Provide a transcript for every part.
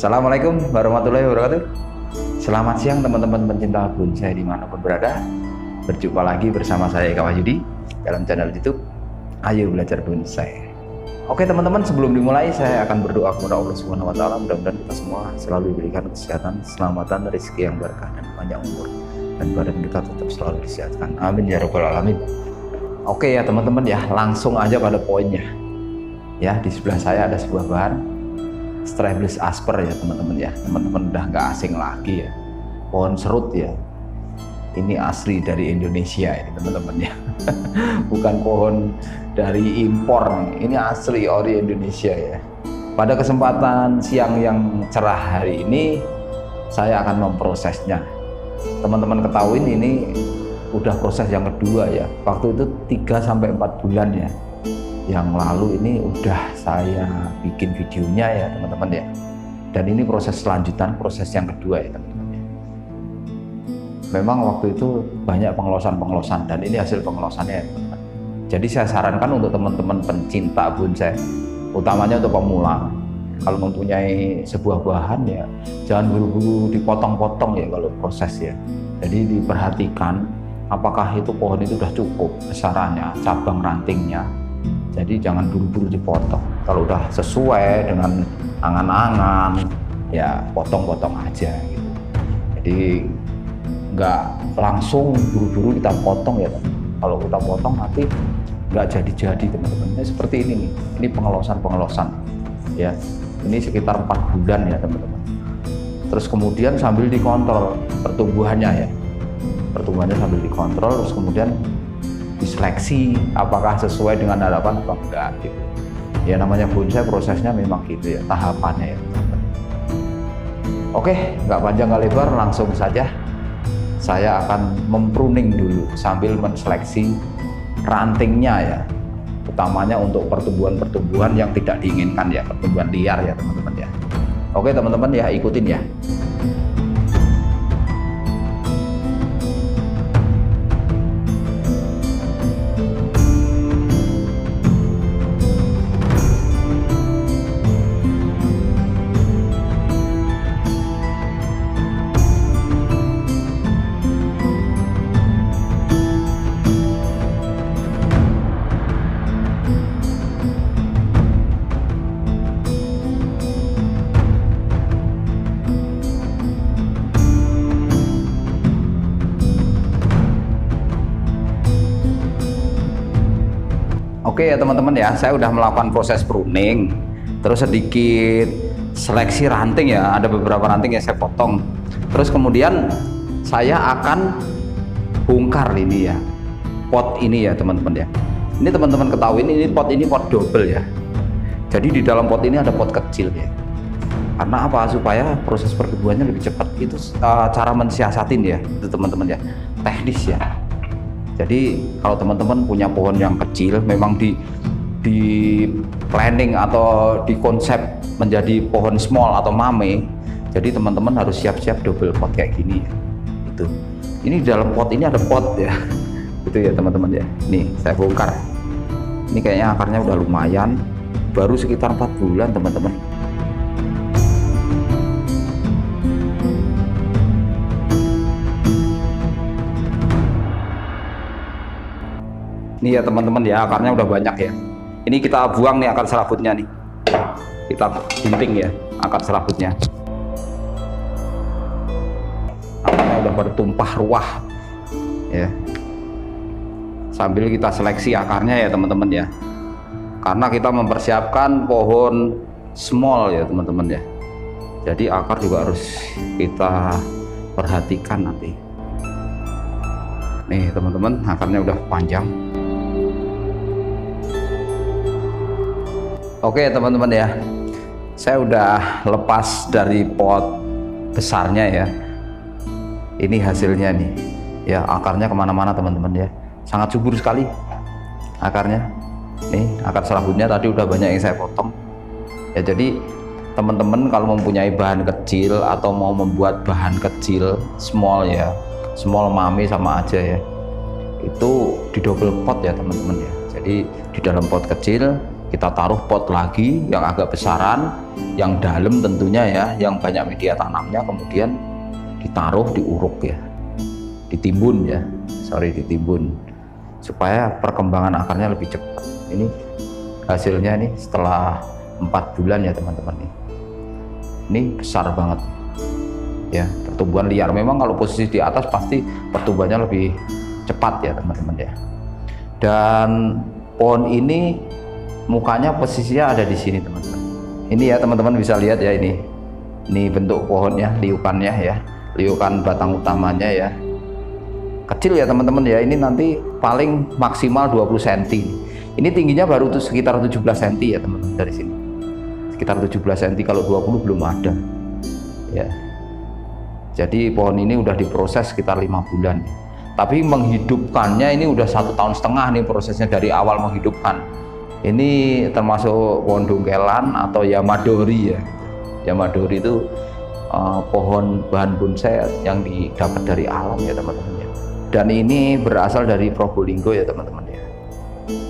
Assalamualaikum warahmatullahi wabarakatuh. Selamat siang teman-teman pencinta bonsai dimanapun berada. Berjumpa lagi bersama saya Eka Wahyudi dalam channel YouTube Ayo Belajar Bonsai. Oke teman-teman, sebelum dimulai saya akan berdoa kepada Allah Subhanahu wa taala, mudah-mudahan kita semua selalu diberikan kesehatan, keselamatan, rezeki yang berkah dan panjang umur, dan badan kita tetap selalu disehatkan. Amin ya rabbal alamin. Oke ya teman-teman ya, langsung aja pada poinnya. Ya, di sebelah saya ada sebuah bahan Strabiscus asper ya teman-teman ya. Teman-teman udah nggak asing lagi ya. Pohon serut ya. Ini asli dari Indonesia ini teman-teman ya. Bukan pohon dari impor nih. Ini asli ori Indonesia ya. Pada kesempatan siang yang cerah hari ini saya akan memprosesnya. Teman-teman ketahui ini udah proses yang kedua ya. Waktu itu 3-4 bulan ya yang lalu ini udah saya bikin videonya ya teman-teman ya. Dan ini proses selanjutan, proses yang kedua ya teman-teman ya. Memang waktu itu banyak pengelosan dan ini hasil pengelosannya ya teman-teman. Jadi saya sarankan untuk teman-teman pencinta bonsai, utamanya untuk pemula, kalau mempunyai sebuah bahan ya jangan buru-buru dipotong-potong ya kalau proses ya. Jadi diperhatikan apakah itu pohon itu sudah cukup besarannya, cabang rantingnya. Jadi jangan buru-buru dipotong. Kalau udah sesuai dengan angan-angan ya potong-potong aja gitu. Jadi nggak langsung buru-buru kita potong ya teman. Kalau kita potong nanti nggak jadi-jadi teman-teman. Ini seperti ini nih. Ini pengelosan ya. Ini sekitar 4 bulan ya teman-teman. Terus kemudian sambil dikontrol pertumbuhannya ya. Pertumbuhannya sambil dikontrol, terus kemudian diseleksi apakah sesuai dengan harapan atau enggak gitu. Ya namanya bonsai prosesnya memang gitu ya, tahapannya ya. Oke, nggak panjang nggak lebar, langsung saja saya akan mempruning dulu sambil menseleksi rantingnya ya, utamanya untuk pertumbuhan-pertumbuhan yang tidak diinginkan ya, pertumbuhan liar ya teman-teman ya. Oke teman-teman ya, ikutin ya. Oke ya teman-teman ya, saya udah melakukan proses pruning, terus sedikit seleksi ranting ya, ada beberapa ranting yang saya potong. Terus kemudian saya akan bongkar ini ya, pot ini ya teman-teman ya. Ini teman-teman ketahui ini pot double ya. Jadi di dalam pot ini ada pot kecil ya. Karena apa? Supaya proses pertumbuhannya lebih cepat. Itu cara mensiasatin ya, itu teman-teman ya, teknis ya. Jadi kalau teman-teman punya pohon yang kecil, memang di planning atau di konsep menjadi pohon small atau mame, jadi teman-teman harus siap-siap double pot kayak gini ya. Itu. Ini di dalam pot ini ada pot ya. Gitu ya teman-teman ya. Nih saya bongkar. Ini kayaknya akarnya udah lumayan, baru sekitar 4 bulan teman-teman. Ini ya teman-teman ya, akarnya udah banyak ya. Ini kita buang nih akar serabutnya nih. Kita gunting ya akar serabutnya. Akarnya udah bertumpah ruah ya. Sambil kita seleksi akarnya ya teman-teman ya. Karena kita mempersiapkan pohon small ya teman-teman ya. Jadi akar juga harus kita perhatikan nanti. Nih teman-teman, akarnya udah panjang. Oke teman-teman ya, saya udah lepas dari pot besarnya ya. Ini hasilnya nih ya, akarnya kemana-mana teman-teman ya, sangat subur sekali akarnya. Nih akar serabutnya tadi udah banyak yang saya potong ya. Jadi teman-teman kalau mempunyai bahan kecil atau mau membuat bahan kecil small ya, small mame sama aja ya, itu di double pot ya teman-teman ya. Jadi di dalam pot kecil kita taruh pot lagi yang agak besaran, yang dalam tentunya ya, yang banyak media tanamnya, kemudian ditaruh, diuruk ya, ditimbun ya, ditimbun supaya perkembangan akarnya lebih cepat. Ini hasilnya nih setelah 4 bulan ya teman-teman nih. Ini besar banget ya, pertumbuhan liar. Memang kalau posisi di atas pasti pertumbuhannya lebih cepat ya teman-teman ya. Dan pohon ini mukanya posisinya ada di sini teman-teman. Ini ya teman-teman bisa lihat ya, ini bentuk pohonnya, liukannya ya, liukan batang utamanya ya. Kecil ya teman-teman ya, ini nanti paling maksimal 20 cm. Ini tingginya baru tuh sekitar 17 cm ya teman-teman dari sini. Sekitar 17 cm, kalau 20 belum ada. Ya. Jadi pohon ini udah diproses sekitar 5 bulan. Tapi menghidupkannya ini udah 1,5 tahun nih prosesnya dari awal menghidupkan. Ini termasuk pohon dongkelan atau yamadori ya. Yamadori itu pohon bahan bonsai yang didapat dari alam ya teman-teman ya. Dan ini berasal dari Probolinggo ya teman-teman ya.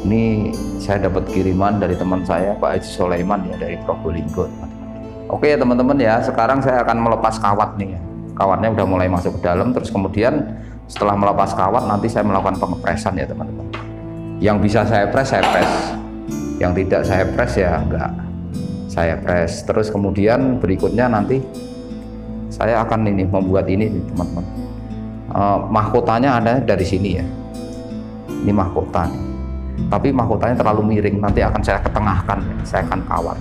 Ini saya dapat kiriman dari teman saya Pak Haji Sulaiman ya, dari Probolinggo teman-teman. Oke ya teman-teman ya, sekarang saya akan melepas kawat nih ya. Kawatnya udah mulai masuk ke dalam, terus kemudian setelah melepas kawat nanti saya melakukan pengepresan ya teman-teman. Yang bisa saya press, yang tidak saya press ya enggak saya press. Terus kemudian berikutnya nanti saya akan membuat ini teman-teman. Mahkotanya ada dari sini ya, ini mahkota nih. Tapi mahkotanya terlalu miring, nanti akan saya ketengahkan ya. Saya akan kawat.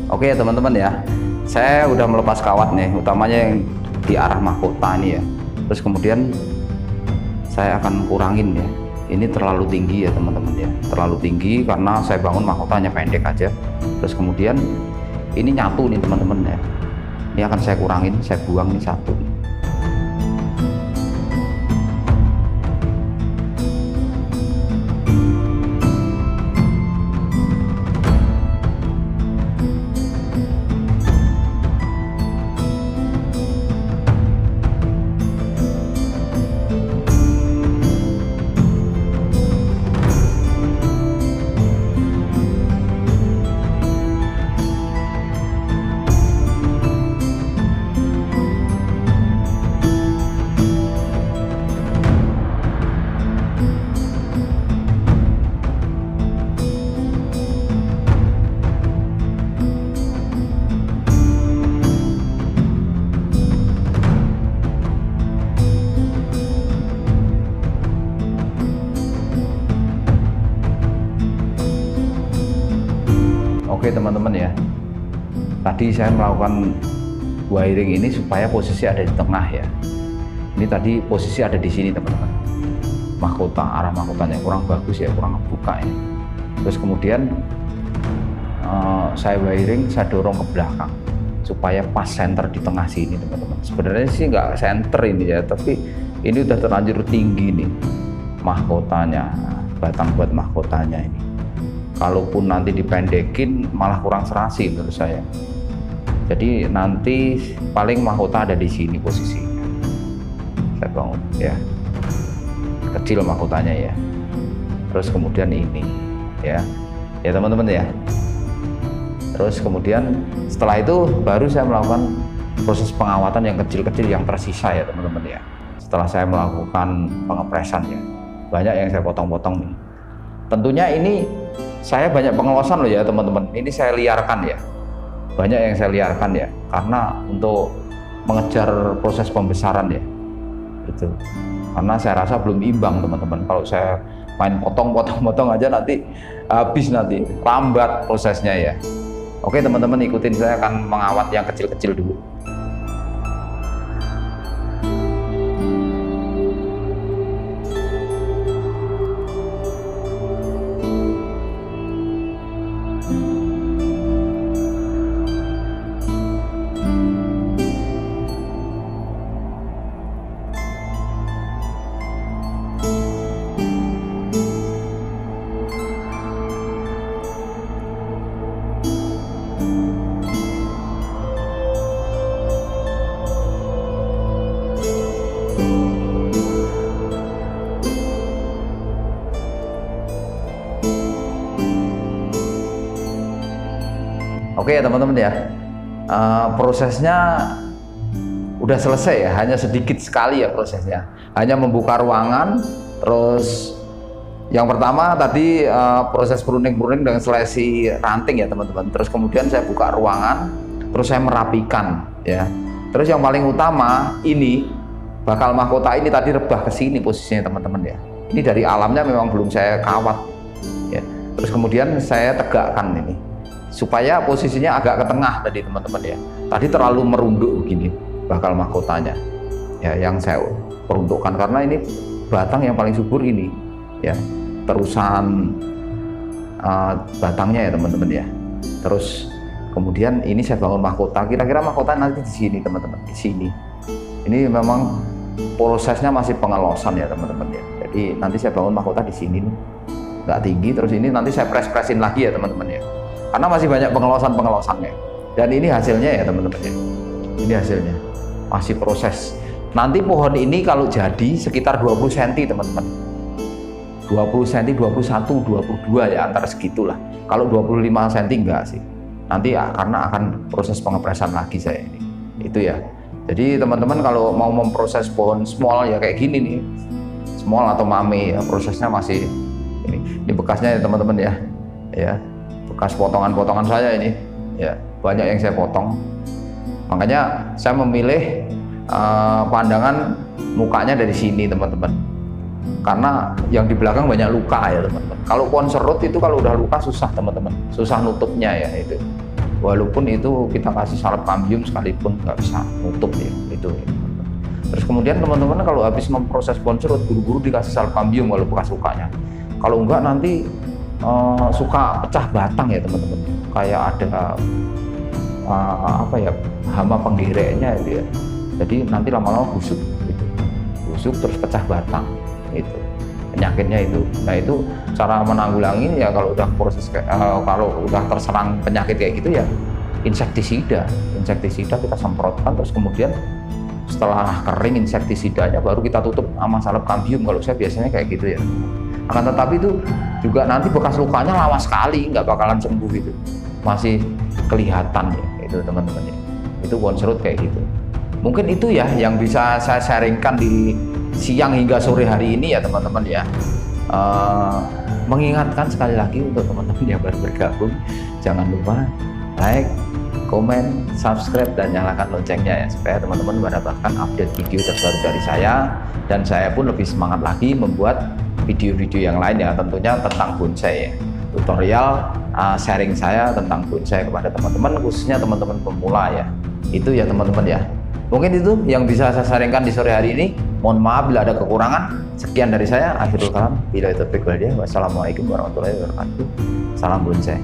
Oke teman-teman ya, saya udah melepas kawat nih, utamanya yang di arah mahkota ini ya. Terus kemudian saya akan kurangin ya, ini terlalu tinggi ya teman-teman ya, terlalu tinggi karena saya bangun mahkotanya pendek aja. Terus kemudian ini nyatu nih teman-teman ya, ini akan saya kurangin, saya buang nih satu. Oke teman-teman ya, tadi saya melakukan wiring ini supaya posisi ada di tengah ya. Ini tadi posisi ada di sini teman-teman. Mahkota, arah mahkotanya kurang bagus ya, kurang kebuka ya. Terus kemudian saya wiring, saya dorong ke belakang supaya pas center di tengah sini teman-teman. Sebenarnya sih nggak center ini ya, tapi ini udah terlanjur tinggi nih mahkotanya, batang buat mahkotanya ini. Kalaupun nanti dipendekin malah kurang serasi menurut saya. Jadi nanti paling mahkota ada di sini posisinya. Saya bangun ya, kecil mahkotanya ya. Terus kemudian ini ya teman-teman ya. Terus kemudian setelah itu baru saya melakukan proses pengawatan yang kecil-kecil yang tersisa ya teman-teman ya. Setelah saya melakukan pengepresan ya, banyak yang saya potong-potong nih. Tentunya ini saya banyak pengawasan loh ya teman-teman. Ini saya liarkan ya, banyak yang saya liarkan ya, karena untuk mengejar proses pembesaran ya itu. Karena saya rasa belum imbang teman-teman. Kalau saya main potong aja nanti habis, nanti lambat prosesnya ya. Oke teman-teman, ikutin saya akan mengawat yang kecil-kecil dulu. Oke ya teman-teman ya, prosesnya udah selesai ya, hanya sedikit sekali ya prosesnya, hanya membuka ruangan. Terus yang pertama tadi proses pruning dengan selesi ranting ya teman-teman. Terus kemudian saya buka ruangan, terus saya merapikan ya. Terus yang paling utama ini bakal mahkota ini tadi rebah ke sini posisinya teman-teman ya. Ini dari alamnya memang belum saya kawat ya. Terus kemudian saya tegakkan ini supaya posisinya agak ke tengah tadi teman-teman ya. Tadi terlalu merunduk begini bakal mahkotanya ya, yang saya peruntukkan karena ini batang yang paling subur ini ya, terusan batangnya ya teman-teman ya. Terus kemudian ini saya bangun mahkota, kira-kira mahkota nanti di sini teman-teman, di sini. Ini memang prosesnya masih pengelosan ya teman-teman ya. Jadi nanti saya bangun mahkota di sini nih, nggak tinggi. Terus ini nanti saya presin lagi ya teman-teman ya, karena masih banyak pengelosannya. Dan ini hasilnya ya teman-teman ya, ini hasilnya masih proses. Nanti pohon ini kalau jadi sekitar 20 cm teman-teman, 20 cm, 21, 22 ya, antara segitulah. Kalau 25 cm enggak sih, nanti ya, karena akan proses pengepresan lagi saya ini, itu ya. Jadi teman-teman kalau mau memproses pohon small ya kayak gini nih, small atau mame ya, prosesnya masih ini bekasnya ya teman-teman ya, ya bekas potongan-potongan saya ini ya, banyak yang saya potong. Makanya saya memilih pandangan mukanya dari sini teman-teman, karena yang di belakang banyak luka ya teman-teman. Kalau pohon serut itu kalau udah luka susah teman-teman, susah nutupnya ya itu. Walaupun itu kita kasih salep kambium sekalipun nggak bisa nutup ya itu ya. Terus kemudian teman-teman kalau habis memproses pohon serut, buru-buru dikasih salep kambium walau bekas lukanya. Kalau enggak nanti suka pecah batang ya teman-teman, kayak ada apa ya, hama penggereknya itu ya. Jadi nanti lama-lama busuk gitu, busuk terus pecah batang itu penyakitnya itu. Nah itu cara menanggulangi ya kalau udah proses kalau udah terserang penyakit kayak gitu ya, insektisida kita semprotkan. Terus kemudian setelah kering insektisidanya baru kita tutup sama salep kambium, kalau saya biasanya kayak gitu ya. Akan tetapi itu juga nanti bekas lukanya lawas sekali, nggak bakalan sembuh gitu, masih kelihatan ya itu teman-teman ya. Itu pohon serut kayak gitu. Mungkin itu ya yang bisa saya sharingkan di siang hingga sore hari ini ya teman-teman ya. Mengingatkan sekali lagi untuk teman-teman yang baru bergabung, jangan lupa like, komen, subscribe, dan nyalakan loncengnya ya, supaya teman-teman mendapatkan update video terbaru dari saya, dan saya pun lebih semangat lagi membuat video-video yang lain ya, tentunya tentang bonsai ya, tutorial sharing saya tentang bonsai kepada teman-teman, khususnya teman-teman pemula ya. Itu ya teman-teman ya. Mungkin itu yang bisa saya sharingkan di sore hari ini. Mohon maaf bila ada kekurangan. Sekian dari saya, akhirul kalam. Wassalamualaikum warahmatullahi wabarakatuh. Salam bonsai.